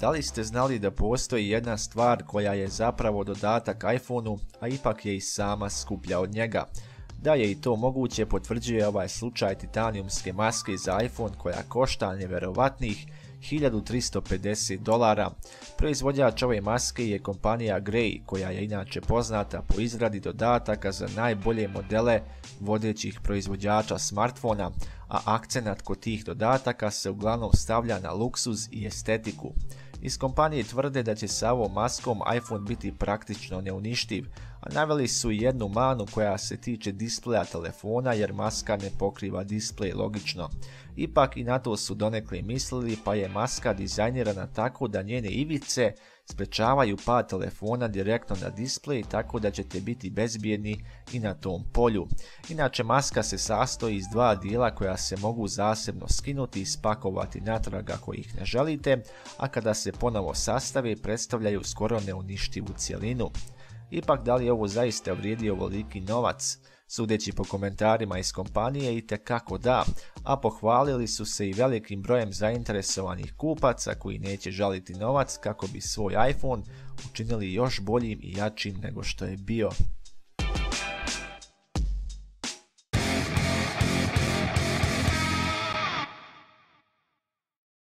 Da li ste znali da postoji jedna stvar koja je zapravo dodatak iPhoneu, a ipak je i sama skuplja od njega? Da je i to moguće potvrđuje ovaj slučaj titanijumske maske za iPhone koja košta nevjerovatnih $1350. Proizvođač ove maske je kompanija Grey, koja je inače poznata po izradi dodataka za najbolje modele vodećih proizvođača smartfona, a akcenat kod tih dodataka se uglavnom stavlja na luksuz i estetiku. Iz kompanije tvrde da će sa ovom maskom iPhone biti praktično neuništiv, a naveli su i jednu manu koja se tiče displeja telefona jer maska ne pokriva displej logično. Ipak i na to su donekle mislili, pa je maska dizajnirana tako da njene ivice sprečavaju pad telefona direktno na displej, tako da ćete biti bezbjedni i na tom polju. Inače, maska se sastoji iz dva dijela koja se mogu zasebno skinuti i spakovati natrag ako ih ne želite, a kada se ponovo sastave predstavljaju skoro neuništivu cjelinu. Ipak, da li ovo zaista vrijedi ovoliki novac? Sudeći po komentarima iz kompanije, itekako da, a pohvalili su se i velikim brojem zainteresovanih kupaca koji neće žaliti novac kako bi svoj iPhone učinili još boljim i jačim nego što je bio.